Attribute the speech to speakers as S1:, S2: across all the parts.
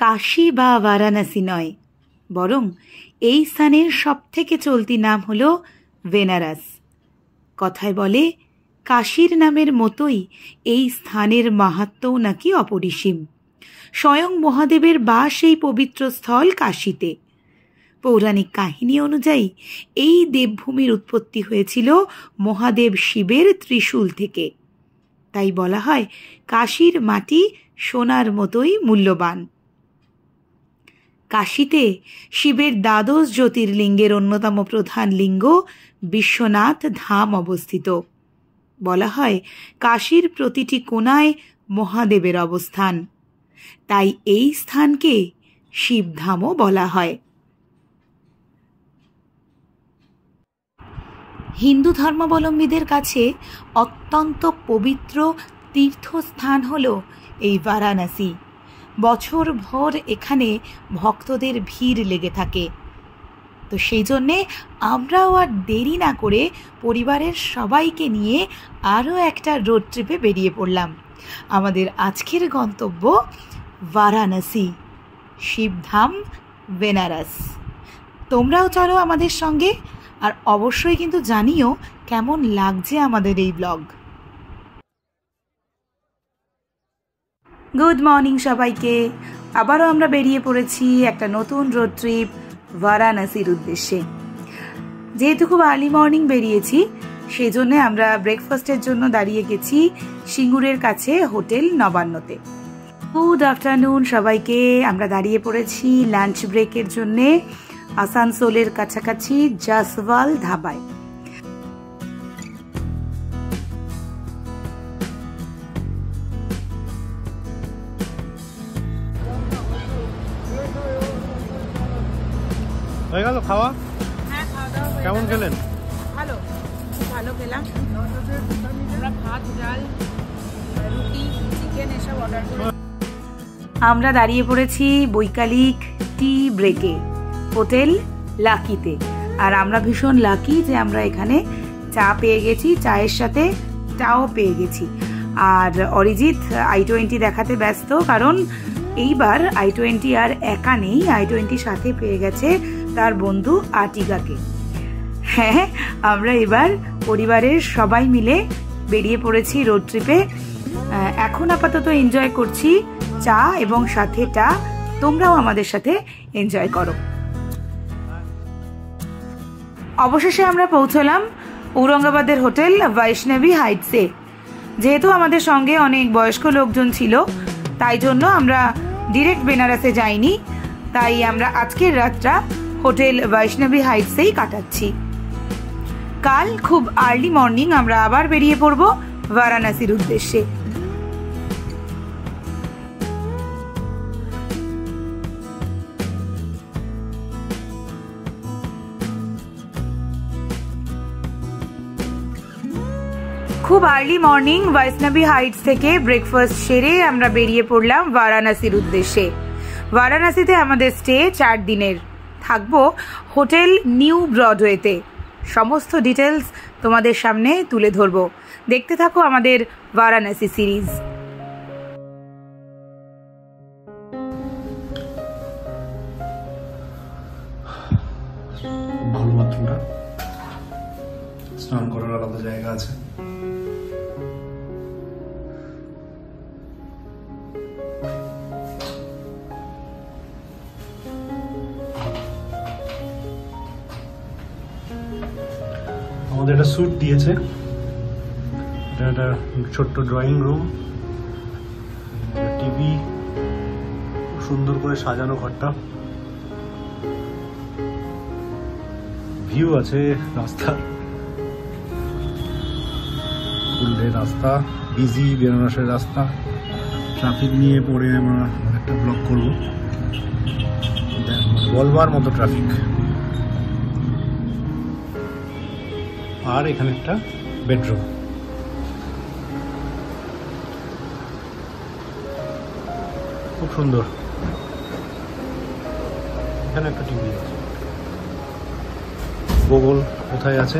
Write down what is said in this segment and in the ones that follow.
S1: কাশী বা বারাণসী নয়, বরং এই স্থানের সবথেকে চলতি নাম হল বেনারস। কথায় বলে কাশীর নামের মতোই এই স্থানের মাহাত্ম্যও নাকি অপরিসীম। স্বয়ং মহাদেবের বাস এই পবিত্র স্থল কাশীতে। পৌরাণিক কাহিনী অনুযায়ী এই দেবভূমির উৎপত্তি হয়েছিল মহাদেব শিবের ত্রিশূল থেকে। তাই বলা হয় কাশীর মাটি সোনার মতোই মূল্যবান। কাশীতে শিবের দ্বাদশ জ্যোতির্লিঙ্গের অন্যতম প্রধান লিঙ্গ বিশ্বনাথ ধাম অবস্থিত। বলা হয় কাশীর প্রতিটি কোণায় মহাদেবের অবস্থান, তাই এই স্থানকে শিবধামও বলা হয়। হিন্দু ধর্মাবলম্বীদের কাছে অত্যন্ত পবিত্র তীর্থস্থান হল এই বারাণসী। বছর ভর এখানে ভক্তদের ভিড় লেগে থাকে। তো সেই জন্যে আমরাও আর দেরি না করে পরিবারের সবাইকে নিয়ে আরও একটা রোড ট্রিপে বেরিয়ে পড়লাম। আমাদের আজকের গন্তব্য বারাণসী, শিবধাম, বেনারস। তোমরাও চলো আমাদের সঙ্গে, আর অবশ্যই কিন্তু জানিও কেমন লাগছে আমাদের এই ব্লগ। গুড মর্নিং সবাইকে। আবারও আমরা বেরিয়ে পড়েছি একটা নতুন রোড ট্রিপ বারাণসীর উদ্দেশ্যে। যেহেতু খুব আর্লি মর্নিং বেরিয়েছি, সেই জন্য আমরা ব্রেকফাস্টের জন্য দাঁড়িয়ে গেছি সিঙ্গুরের কাছে হোটেল নবান্নতে। গুড আফটারনুন সবাইকে। আমরা দাঁড়িয়ে পড়েছি লাঞ্চ ব্রেকের জন্যে আসানসোলের কাছাকাছি জাসওয়াল ধাবায়।
S2: হয়ে গেল খাওয়া?
S3: হ্যাঁ, খাওয়া দাওয়া
S2: কেমন খেলেন?
S3: ভালো, খুব ভালো খেলাম। আমরা ভাত, ডাল, রুটি, চিকেন এসব অর্ডার করে
S1: আমরা দাঁড়িয়ে পড়েছি বৈকালিক টি ব্রেকে হোটেল লাকিতে। আর আমরা ভীষণ লাকি যে আমরা এখানে চা পেয়ে গেছি, চায়ের সাথে চাও পেয়ে গেছি। আর অরিজিৎ i20 দেখাতে ব্যস্ত, কারণ এইবার i20 আর একা নেই, i20 সাথে পেয়ে গেছে তার বন্ধু আর্টিগাকে। হ্যাঁ, আমরা এবার পরিবারের সবাই মিলে বেরিয়ে পড়েছি রোড ট্রিপে। এখন আপাতত এনজয় করছি চা এবং সাথে টা। তোমরাও আমাদের সাথে এনজয় করো। অবশেষে আমরা পৌঁছলাম ঔরঙ্গাবাদের হোটেল বৈষ্ণবী হাইটসে। যেহেতু আমাদের সঙ্গে অনেক বয়স্ক লোকজন ছিল, তাই জন্য আমরা ডিরেক্ট বেনারসে যাইনি। তাই আমরা আজকের রাতটা হোটেল বৈষ্ণবী হাইটসেই কাটাচ্ছি। কাল খুব আর্লি মর্নিং আমরা আবার বেরিয়ে পড়ব বারাণসীর উদ্দেশ্যে। খুব আর্লি মর্নিং বৈষ্ণবী হাইটস থেকে ব্রেকফাস্ট সেরে আমরা বেরিয়ে পড়লাম বারাণসীর উদ্দেশ্যে। বারাণসীতে আমাদের স্টে 4 দিনের। থাকবো হোটেল নিউ ব্রডওয়েতে। সমস্ত ডিটেলস তোমাদের সামনে তুলে ধরবো। দেখতে থাকো আমাদের বারাণসী সিরিজ।
S2: ভালো বাথরুমটা, স্নান করার আলাদা জায়গা আছে। আমাদের একটা স্যুট দিয়েছে, এটা একটা ছোট্ট ড্রয়িং রুম, টিভি, খুব সুন্দর করে সাজানো ঘরটা। ভিউ আছে রাস্তার, পুরুলিয়ার রাস্তা, বিজি বেনারসের রাস্তা। ট্রাফিক নিয়ে পরে আমরা একটা ব্লগ করব, বলবার মতো ট্রাফিক। আর এখানে একটা বেডরুম, খুব সুন্দর। এখানে একটা টিভি আছে। গুগল কোথায় আছে?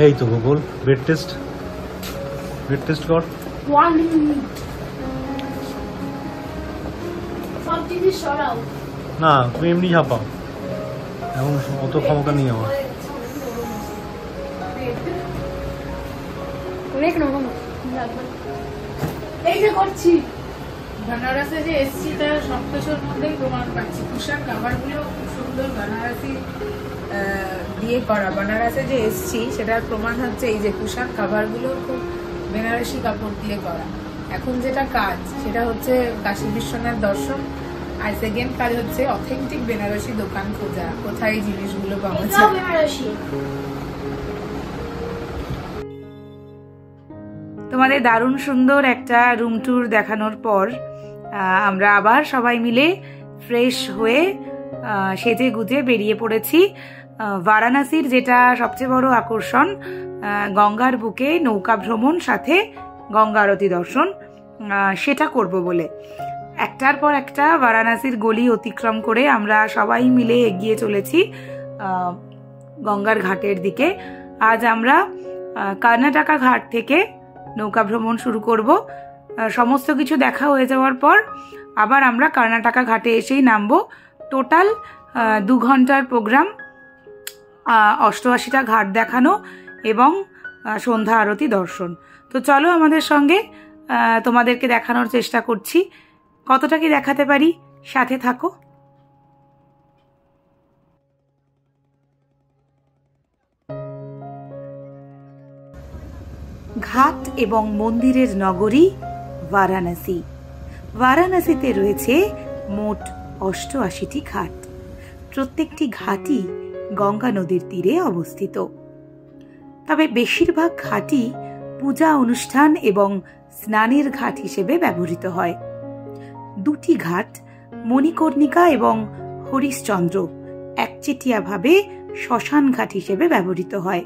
S2: এই তো গুগল। বেড টেস্ট কর। না তুমি এমনি ঝাপাও, এখন অত ক্ষমতা নেই আমার।
S3: বেনারসে যে এসছি তার সবকিছুর মধ্যেই প্রমাণ পাচ্ছি। কুশন কাভার গুলো খুব সুন্দর বেনারসি দিয়ে করা। বেনারসে যে এসছি সেটার প্রমাণ হচ্ছে এই যে কুশন কাভার গুলো খুব বেনারসি কাপড় দিয়ে করা। এখন যেটা কাজ সেটা হচ্ছে কাশী বিশ্বনাথ দর্শন, আর সেকেন্ড কাজ হচ্ছে অথেন্টিক বেনারসি দোকান খোঁজা, কোথায় এই জিনিসগুলো পাওয়া যায়।
S1: তোমাদের দারুণ সুন্দর একটা রুম ট্যুর দেখানোর পর আমরা আবার সবাই মিলে ফ্রেশ হয়ে সেজে গুজে বেরিয়ে পড়েছি বারাণসীর যেটা সবচেয়ে বড় আকর্ষণ, গঙ্গার বুকে নৌকা ভ্রমণ সাথে গঙ্গা আরতি দর্শন, সেটা করব বলে। একটার পর একটা বারাণসীর গলি অতিক্রম করে আমরা সবাই মিলে এগিয়ে চলেছি গঙ্গার ঘাটের দিকে। আজ আমরা কর্ণাটকা ঘাট থেকে নৌকা ভ্রমণ শুরু করব। সমস্ত কিছু দেখা হয়ে যাওয়ার পর আবার আমরা কর্ণাটকা ঘাটে এসেই নামবো। টোটাল 2 ঘন্টার প্রোগ্রাম, 88টা ঘাট দেখানো এবং সন্ধ্যা আরতি দর্শন। তো চলো আমাদের সঙ্গে, তোমাদেরকে দেখানোর চেষ্টা করছি, কতটা কি দেখাতে পারি, সাথে থাকো। ঘাট এবং মন্দিরের নগরী বারাণসী। বারাণসীতে রয়েছে মোট 88টি ঘাট। প্রত্যেকটি ঘাটই গঙ্গা নদীর তীরে অবস্থিত। তবে বেশিরভাগ ঘাটই পূজা অনুষ্ঠান এবং স্নানের ঘাট হিসেবে ব্যবহৃত হয়। 2টি ঘাট, মণিকর্ণিকা এবং হরিশ্চন্দ্র, একচেটিয়াভাবে শ্মশান ঘাট হিসেবে ব্যবহৃত হয়।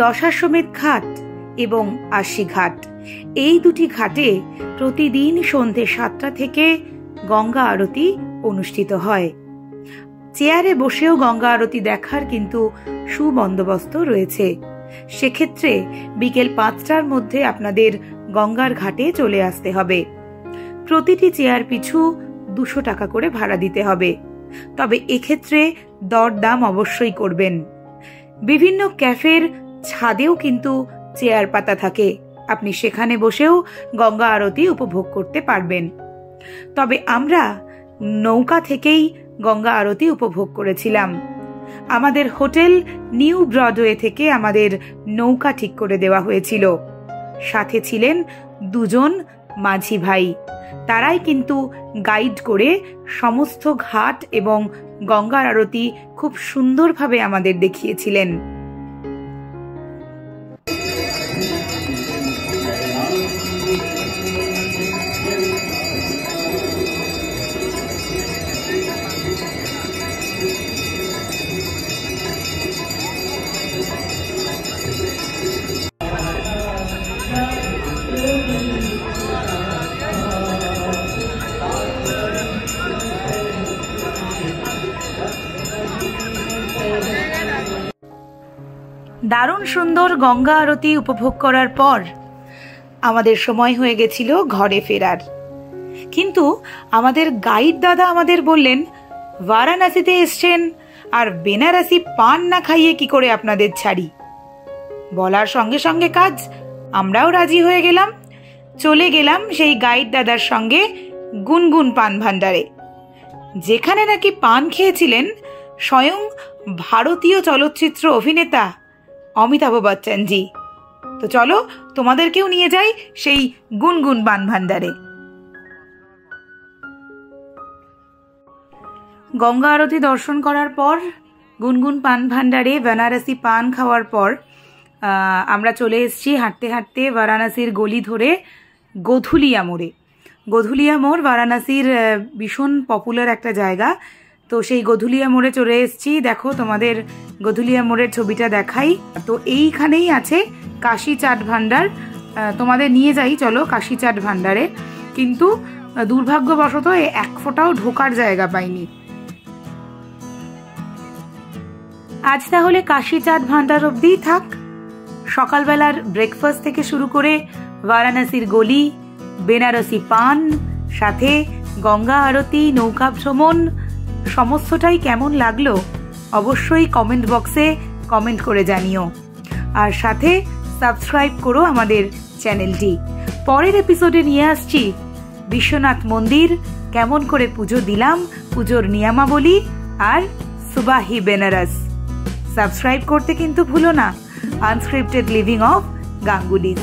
S1: দশাশ্বমেধ ঘাট এবং আশি ঘাট, এই 2টি ঘাটে প্রতিদিন সন্ধে 7টা থেকে গঙ্গা আরতি অনুষ্ঠিত হয়। চেয়ারে বসেও গঙ্গা আরতি দেখার কিন্তু সুবন্দোবস্ত রয়েছে। সেক্ষেত্রে বিকেল 5টার মধ্যে আপনাদের গঙ্গার ঘাটে চলে আসতে হবে। প্রতিটি চেয়ার পিছু 200 টাকা করে ভাড়া দিতে হবে। তবে এক্ষেত্রে দরদাম অবশ্যই করবেন। বিভিন্ন ক্যাফের ছাদেও কিন্তু চেয়ার পাতা থাকে, আপনি সেখানে বসেও গঙ্গা আরতি উপভোগ করতে পারবেন। তবে আমরা নৌকা থেকেই গঙ্গা আরতি উপভোগ করেছিলাম। আমাদের হোটেল নিউ ব্রডওয়ে থেকে আমাদের নৌকা ঠিক করে দেওয়া হয়েছিল। সাথে ছিলেন 2 জন মাঝি ভাই, তারাই কিন্তু গাইড করে সমস্ত ঘাট এবং গঙ্গার আরতি খুব সুন্দরভাবে আমাদের দেখিয়েছিলেন। দারুণ সুন্দর গঙ্গা আরতি উপভোগ করার পর আমাদের সময় হয়ে গেছিল ঘরে ফেরার। কিন্তু আমাদের গাইড দাদা আমাদের বললেন, বারাণসীতে এসছেন আর বেনারসি পান না খাইয়ে কি করে আপনাদের ছাড়ি। বলার সঙ্গে সঙ্গে কাজ, আমরাও রাজি হয়ে গেলাম। চলে গেলাম সেই গাইড দাদার সঙ্গে গুনগুন পান ভান্ডারে, যেখানে নাকি পান খেয়েছিলেন স্বয়ং ভারতীয় চলচ্চিত্র অভিনেতা অমিতাভ বচ্চনজি। তো চলো তোমাদেরকেও নিয়ে যাই সেই গুনগুন পান ভান্ডারে। গঙ্গা আরতি দর্শন করার পর গুনগুন পান ভান্ডারে বেনারসি পান খাওয়ার পর আমরা চলে এসেছি হাঁটতে হাঁটতে বারাণসীর গলি ধরে গোধুলিয়া মোড়ে। গোধুলিয়া মোড় বারাণসীর ভীষণ পপুলার একটা জায়গা। তো সেই গোধুলিয়া মোড়ে চলে এসেছি। দেখো তোমাদের গোধুলিয়া মোড়ের ছবিটা দেখাই। তো এইখানেই আছে কাশী চাট ভান্ডার। তোমাদের নিয়ে যাই চলো কাশী চাট ভান্ডারে। কিন্তু দুর্ভাগ্যবশত এক ফোঁটাও ঢোকার জায়গা পাইনি। আজ তাহলে কাশী চাট ভান্ডার অবধিই থাক। সকালবেলার ব্রেকফাস্ট থেকে শুরু করে বারাণসীর গলি, বেনারসি পান, সাথে গঙ্গা আরতি, নৌকা ভ্রমণ, সমস্তটাই কেমন লাগলো অবশ্যই কমেন্ট বক্সে কমেন্ট করে জানিও। আর সাথে সাবস্ক্রাইব করো আমাদের চ্যানেলটি। পরের এপিসোডে নিয়ে আসছি বিশ্বনাথ মন্দির, কেমন করে পুজো দিলাম, পুজোর নিয়মাবলী আর সুবাহি বেনারস। সাবস্ক্রাইব করতে কিন্তু ভুলো না। Unscripted living of Ganguly's.